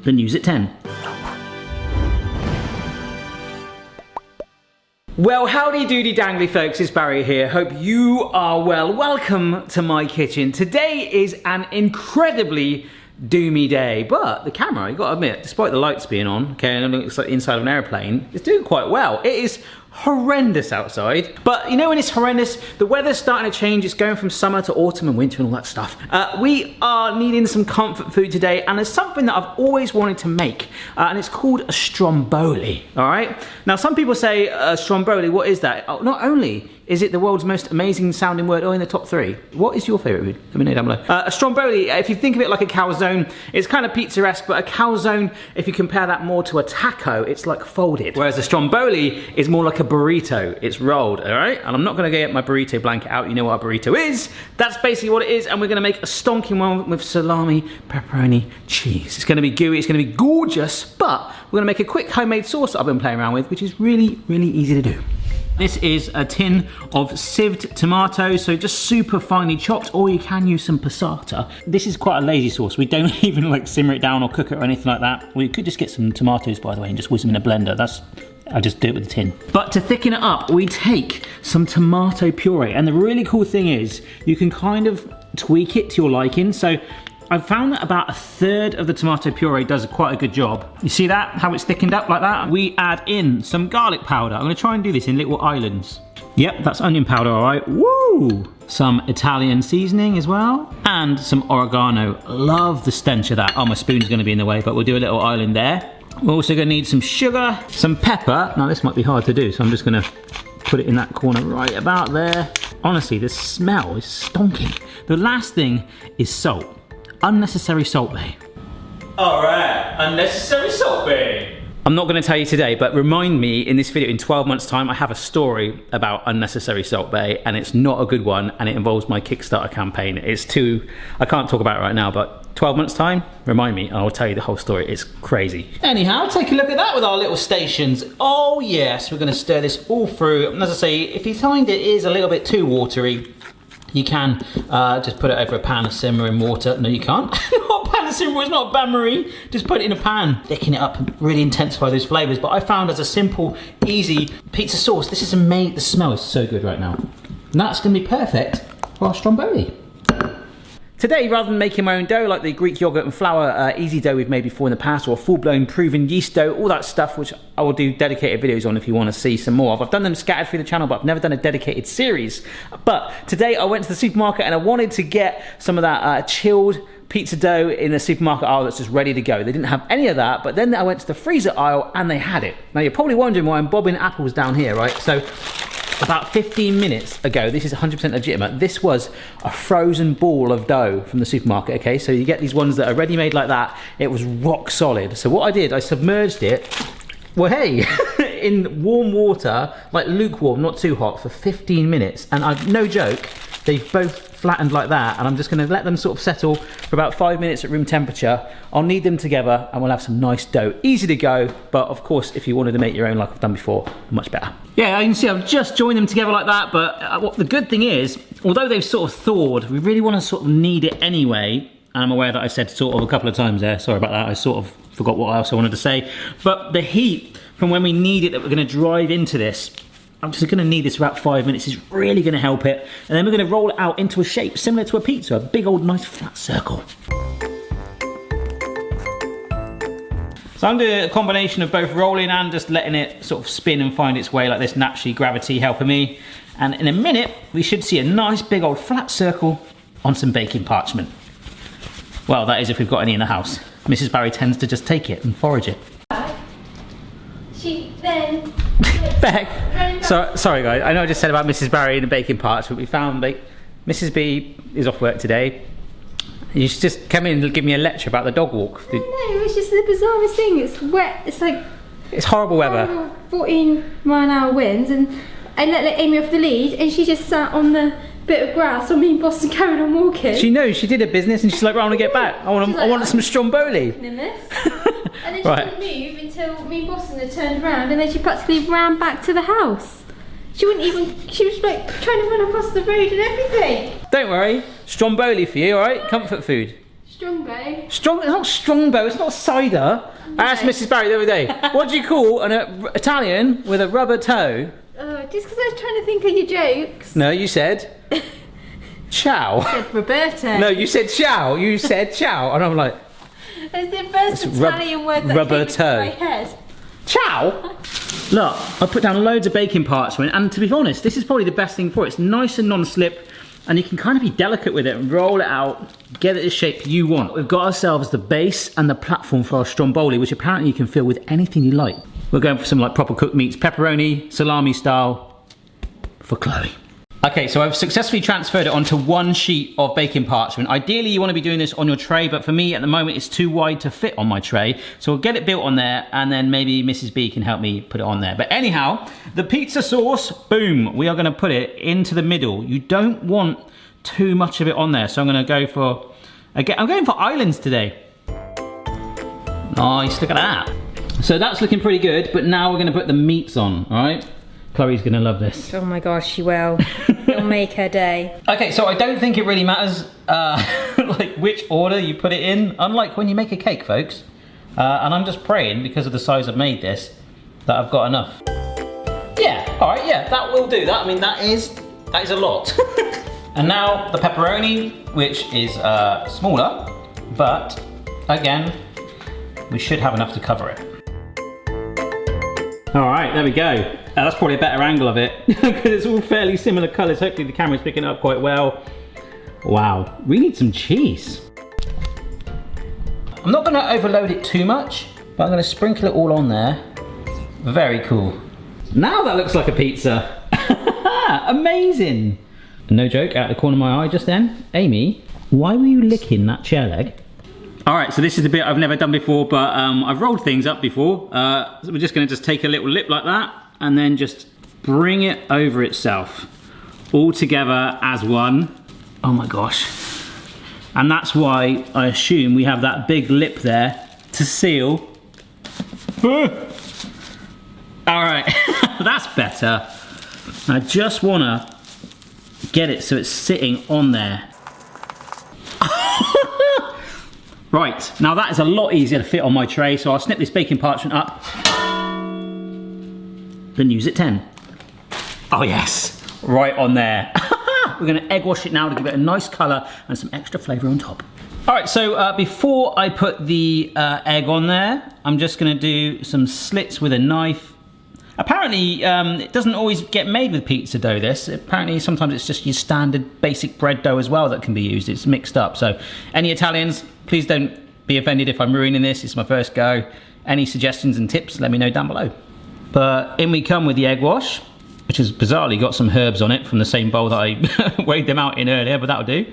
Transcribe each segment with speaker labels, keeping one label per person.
Speaker 1: the news at 10. Well, howdy doody dangly folks, it's Barry here. Hope you are well. Welcome to my kitchen. Today is an incredibly doomy day, but the camera, you gotta admit, despite the lights being on, okay, and it looks like the inside of an airplane, it's doing quite well. It is horrendous outside, but you know when it's horrendous, the weather's starting to change. It's going from summer to autumn and winter and all that stuff. We are needing some comfort food today, and there's something that I've always wanted to make, and it's called a Stromboli. All right, now some people say Stromboli, what is that? Not only is it the world's most amazing sounding word, or in the top 3? What is your favourite food? Let me know down below. A Stromboli, if you think of it like a calzone, it's kind of pizza-esque, but a calzone, if you compare that more to a taco, it's like folded. Whereas a Stromboli is more like a burrito. It's rolled, all right? And I'm not gonna get my burrito blanket out. You know what a burrito is. That's basically what it is, and we're gonna make a stonking one with salami, pepperoni, cheese. It's gonna be gooey, it's gonna be gorgeous, but we're gonna make a quick homemade sauce that I've been playing around with, which is really, really easy to do. This is a tin of sieved tomatoes, so just super finely chopped, or you can use some passata. This is quite a lazy sauce. We don't even like simmer it down or cook it or anything like that. We could just get some tomatoes, by the way, and just whiz them in a blender. I just do it with the tin. But to thicken it up, we take some tomato puree, and the really cool thing is you can kind of tweak it to your liking. So I've found that about 1/3 of the tomato puree does quite a good job. You see that, how it's thickened up like that? We add in some garlic powder. I'm gonna try and do this in little islands. Yep, that's onion powder, all right. Woo! Some Italian seasoning as well, and some oregano. Love the stench of that. Oh, my spoon's gonna be in the way, but we'll do a little island there. We're also gonna need some sugar, some pepper. Now this might be hard to do, so I'm just gonna put it in that corner right about there. Honestly, the smell is stonking. The last thing is salt. Unnecessary salt bay. All right, unnecessary salt bay. I'm not going to tell you today, but remind me in this video in 12 months time, I have a story about unnecessary salt bay, and it's not a good one, and it involves my Kickstarter campaign. I can't talk about it right now, but 12 months time, remind me and I'll tell you the whole story. It's crazy. Anyhow, take a look at that with our little stations. Oh yes, we're going to stir this all through. And as I say, if you find it is a little bit too watery, you can just put it over a pan of simmering water. No, you can't. Not a pan of simmering, it's not a bain-marie. Just put it in a pan, thicken it up and really intensify those flavors. But I found as a simple, easy pizza sauce, this is amazing. The smell is so good right now. And that's gonna be perfect for our Stromboli. Today, rather than making my own dough like the Greek yogurt and flour easy dough we've made before in the past, or a full-blown proven yeast dough, all that stuff, which I will do dedicated videos on if you want to see some more. I've done them scattered through the channel, but I've never done a dedicated series. But today I went to the supermarket and I wanted to get some of that chilled pizza dough in the supermarket aisle that's just ready to go. They didn't have any of that, but then I went to the freezer aisle and they had it. Now you're probably wondering why I'm bobbing apples down here, right? So about 15 minutes ago, this is 100% legitimate, this was a frozen ball of dough from the supermarket, okay? So you get these ones that are ready-made like that. It was rock solid. So what I did, I submerged it, well hey, in warm water, like lukewarm, not too hot, for 15 minutes. And no joke, they've both flattened like that, and I'm just gonna let them sort of settle for about 5 minutes at room temperature. I'll knead them together and we'll have some nice dough. Easy to go, but of course, if you wanted to make your own like I've done before, much better. Yeah, you can see I've just joined them together like that, but what the good thing is, although they've sort of thawed, we really wanna sort of knead it anyway. I'm aware that I said sort of a couple of times there, sorry about that, I sort of forgot what else I wanted to say. But the heat from when we knead it that we're gonna drive into this, I'm just gonna knead this for about 5 minutes, is really gonna help it. And then we're gonna roll it out into a shape similar to a pizza, a big old nice flat circle. So I'm doing a combination of both rolling and just letting it sort of spin and find its way like this, naturally, gravity helping me. And in a minute, we should see a nice big old flat circle on some baking parchment. Well, that is if we've got any in the house. Mrs. Barry tends to just take it and forage it.
Speaker 2: She then...
Speaker 1: Beck, sorry guys, I know I just said about Mrs. Barry and the baking parts, but we found Mrs. B is off work today. You should just come in and give me a lecture about the dog walk.
Speaker 2: I know, it's just the bizarrest thing. It's wet, it's like...
Speaker 1: It's horrible weather.
Speaker 2: 14 mile-an-hour winds, and I let Amy off the lead, and she just sat on the bit of grass on me and Boston carried on walking.
Speaker 1: She knows, she did her business, and she's like, right, I want to get back. I want some Stromboli.
Speaker 2: And then she didn't move until me and Boston had turned around, and then she practically ran back to the house. She wouldn't even, she was like trying to run across the road and everything.
Speaker 1: Don't worry, Stromboli for you, alright? Comfort food.
Speaker 2: Strongbow.
Speaker 1: It's not Strongbow, it's not cider. I asked Mrs. Barry the other day, what do you call an Italian with a rubber toe?
Speaker 2: Just because I was trying to think of your jokes.
Speaker 1: No, you said ciao.
Speaker 2: I said Roberto.
Speaker 1: No, you said ciao. You said ciao. And I'm like...
Speaker 2: It's the first Italian word that came into my head.
Speaker 1: Ciao! Look, I put down loads of baking parchment, and to be honest, this is probably the best thing for it. It's nice and non-slip, and you can kind of be delicate with it and roll it out, get it the shape you want. We've got ourselves the base and the platform for our Stromboli, which apparently you can fill with anything you like. We're going for some like proper cooked meats, pepperoni, salami style, for Chloe. Okay, so I've successfully transferred it onto one sheet of baking parchment. Ideally, you want to be doing this on your tray, but for me, at the moment, it's too wide to fit on my tray. So we'll get it built on there, and then maybe Mrs. B can help me put it on there. But anyhow, the pizza sauce, boom, we are going to put it into the middle. You don't want too much of it on there, so I'm going to go for, again, I'm going for islands today. Nice, look at that. So that's looking pretty good, but now we're going to put the meats on, all right? Chloe's gonna love this.
Speaker 2: Oh my gosh, she will. It'll make her day.
Speaker 1: Okay, so I don't think it really matters like which order you put it in, unlike when you make a cake, folks. And I'm just praying, because of the size I've made this, that I've got enough. Yeah, all right, yeah, that will do that. I mean, that is a lot. And now the pepperoni, which is smaller, but again, we should have enough to cover it. All right, there we go. That's probably a better angle of it because it's all fairly similar colours. Hopefully the camera's picking it up quite well. Wow, we need some cheese. I'm not going to overload it too much, but I'm going to sprinkle it all on there. Very cool. Now that looks like a pizza. Amazing. No joke, out of the corner of my eye just then. Amy, why were you licking that chair leg? All right, so this is the bit I've never done before, but I've rolled things up before. So we're just gonna take a little lip like that and then just bring it over itself, all together as one. Oh my gosh. And that's why I assume we have that big lip there to seal. All right, that's better. I just wanna get it so it's sitting on there. Right, now that is a lot easier to fit on my tray, so I'll snip this baking parchment up. Then use it 10. Oh yes, right on there. We're gonna egg wash it now to give it a nice color and some extra flavor on top. All right, so before I put the egg on there, I'm just gonna do some slits with a knife. Apparently, it doesn't always get made with pizza dough, this. Apparently, sometimes it's just your standard basic bread dough as well that can be used. It's mixed up. So, any Italians, please don't be offended if I'm ruining this. It's my first go. Any suggestions and tips, let me know down below. But in we come with the egg wash, which has bizarrely got some herbs on it from the same bowl that I weighed them out in earlier, but that'll do.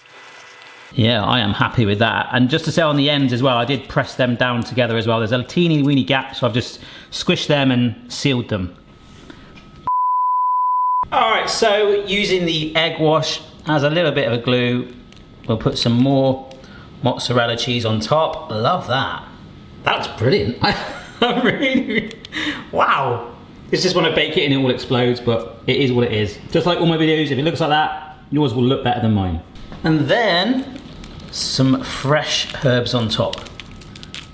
Speaker 1: Yeah, I am happy with that. And just to say on the ends as well, I did press them down together as well. There's a teeny weeny gap, so I've just squished them and sealed them. All right, so using the egg wash as a little bit of a glue, we'll put some more mozzarella cheese on top. Love that. That's brilliant. I really, wow. It's just when I bake it and it all explodes, but it is what it is. Just like all my videos, if it looks like that, yours will look better than mine. And then some fresh herbs on top.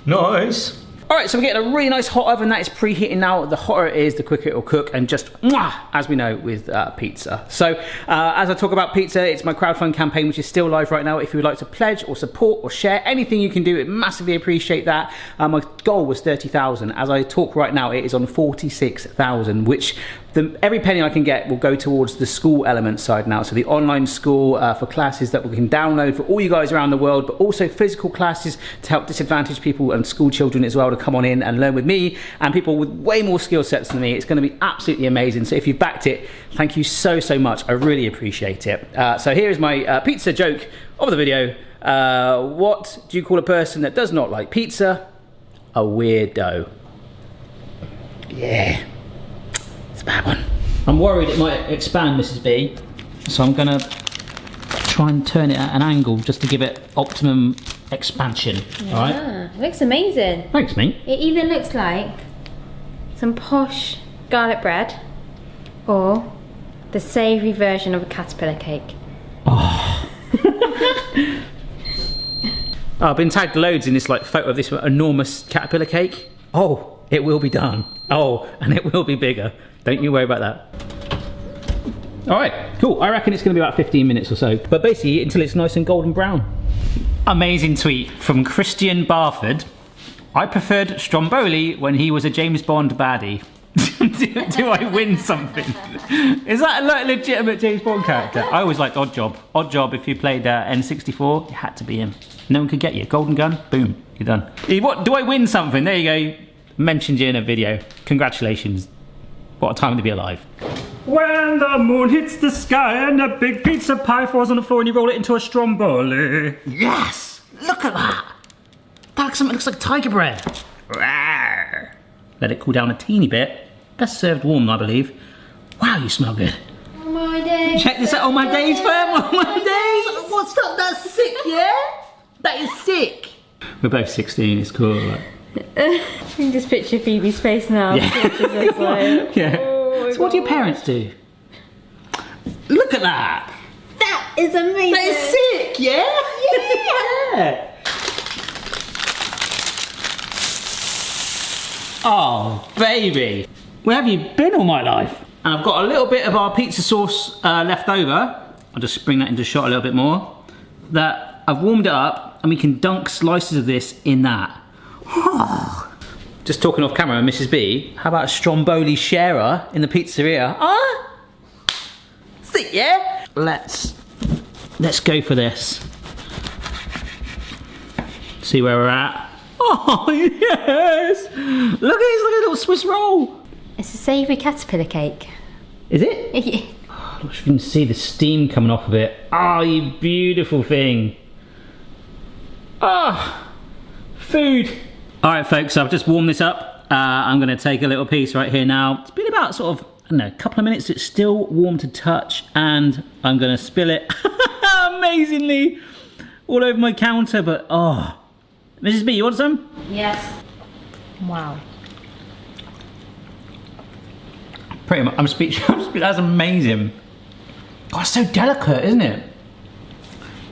Speaker 1: Nice. All right, so we're getting a really nice hot oven that is preheating now. The hotter it is, the quicker it will cook, and just as we know with pizza. So as I talk about pizza, it's my crowdfund campaign, which is still live right now. If you would like to pledge or support or share anything you can do, it massively appreciate that. My goal was 30,000. As I talk right now, it is on 46,000, which every penny I can get will go towards the school element side now. So the online school for classes that we can download for all you guys around the world, but also physical classes to help disadvantaged people and school children as well to come on in and learn with me and people with way more skill sets than me. It's going to be absolutely amazing. So if you've backed it, thank you so, so much. I really appreciate it. So here is my pizza joke of the video. What do you call a person that does not like pizza? A weirdo. Yeah. It's a bad one. I'm worried it might expand, Mrs. B, so I'm gonna try and turn it at an angle just to give it optimum expansion.
Speaker 2: Yeah,
Speaker 1: all right?
Speaker 2: It looks amazing.
Speaker 1: Thanks, mate.
Speaker 2: It either looks like some posh garlic bread or the savoury version of a caterpillar cake.
Speaker 1: Oh. Oh, I've been tagged loads in this like photo of this enormous caterpillar cake. Oh, it will be done. Oh, and it will be bigger. Don't you worry about that. All right, cool. I reckon it's going to be about 15 minutes or so. But basically, eat until it's nice and golden brown. Amazing tweet from Christian Barford. I preferred Stromboli when he was a James Bond baddie. do I win something? Is that a legitimate James Bond character? I always liked Oddjob. Oddjob, if you played N64, you had to be him. No one could get you. Golden gun, boom, you're done. What? Do I win something? There you go. Mentioned you in a video. Congratulations. What a time to be alive. When the moon hits the sky and a big pizza pie falls on the floor and you roll it into a Stromboli. Yes! Look at that! That looks like tiger bread. Rawr. Let it cool down a teeny bit. Best served warm, I believe. Wow, you smell good.
Speaker 2: On my days.
Speaker 1: Check this out. On my days, fam. On my days. What's up? That's sick, yeah? That is sick. We're both 16. It's cool. Right?
Speaker 2: You can just picture Phoebe's face now.
Speaker 1: Yeah. Yeah.
Speaker 2: Oh,
Speaker 1: so what do your parents do? Look at that.
Speaker 2: That is amazing.
Speaker 1: That is sick, yeah? Yeah. Oh, baby. Where have you been all my life? And I've got a little bit of our pizza sauce left over. I'll just bring that into shot a little bit more. That I've warmed it up and we can dunk slices of this in that. Oh. Just talking off camera, Mrs. B, how about a Stromboli sharer in the pizzeria? Ah? Sick, yeah? Let's go for this. See where we're at. Oh, yes! Look at this little Swiss roll.
Speaker 2: It's a savoury caterpillar cake.
Speaker 1: Is it?
Speaker 2: Yeah.
Speaker 1: Oh, look, you can see the steam coming off of it. Oh, you beautiful thing. Ah, food. All right, folks, I've just warmed this up. I'm gonna take a little piece right here now. It's been about sort of, I don't know, a couple of minutes. It's still warm to touch and I'm gonna spill it amazingly all over my counter, but oh. Mrs. B, you want some?
Speaker 2: Yes. Wow.
Speaker 1: Pretty much, I'm speechless. That's amazing. Oh, it's so delicate, isn't it?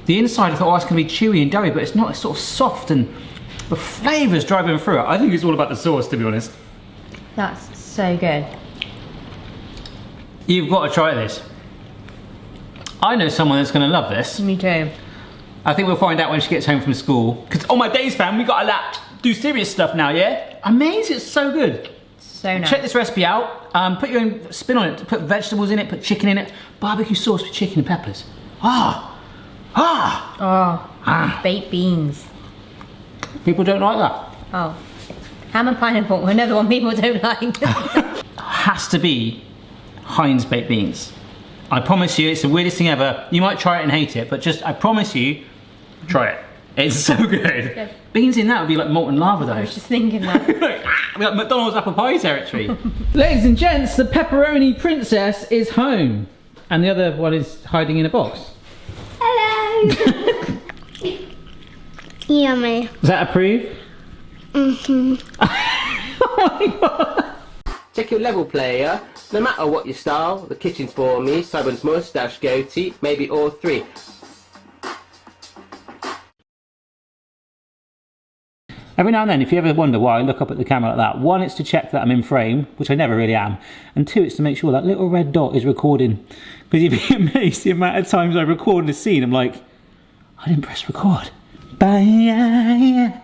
Speaker 1: The inside, I thought, oh, it's gonna be chewy and doughy, but it's not. It's sort of soft and the flavour's driving through it. I think it's all about the sauce, to be honest.
Speaker 2: That's so good.
Speaker 1: You've got to try this. I know someone that's gonna love this.
Speaker 2: Me too.
Speaker 1: I think we'll find out when she gets home from school. Because on my days, fam, we got to do serious stuff now, yeah? Amazing, it's so good.
Speaker 2: So nice.
Speaker 1: Check this recipe out. Put your own spin on it. Put vegetables in it, put chicken in it. Barbecue sauce with chicken and peppers. Ah! Ah!
Speaker 2: Oh,
Speaker 1: Ah.
Speaker 2: baked beans.
Speaker 1: People don't like that.
Speaker 2: Oh. Ham and pineapple, another one people don't like.
Speaker 1: Has to be Heinz baked beans. I promise you, it's the weirdest thing ever. You might try it and hate it, but just, I promise you, try it. It's so good.
Speaker 2: Good.
Speaker 1: Beans in that would be like molten lava though.
Speaker 2: I was just thinking that.
Speaker 1: We got McDonald's apple pie territory. Ladies and gents, the pepperoni princess is home. And the other one is hiding in a box.
Speaker 2: Hello.
Speaker 3: Yummy.
Speaker 1: Does that approve?
Speaker 3: Mm-hmm.
Speaker 1: Oh my god.
Speaker 4: Check your level, player. No matter what your style, the kitchen's for me. Simon's moustache, goatee, maybe all three.
Speaker 1: Every now and then, if you ever wonder why I look up at the camera like that, one, it's to check that I'm in frame, which I never really am, and two, it's to make sure that little red dot is recording. Because you'd be amazed the amount of times I record a scene, I'm like, I didn't press record. Bye.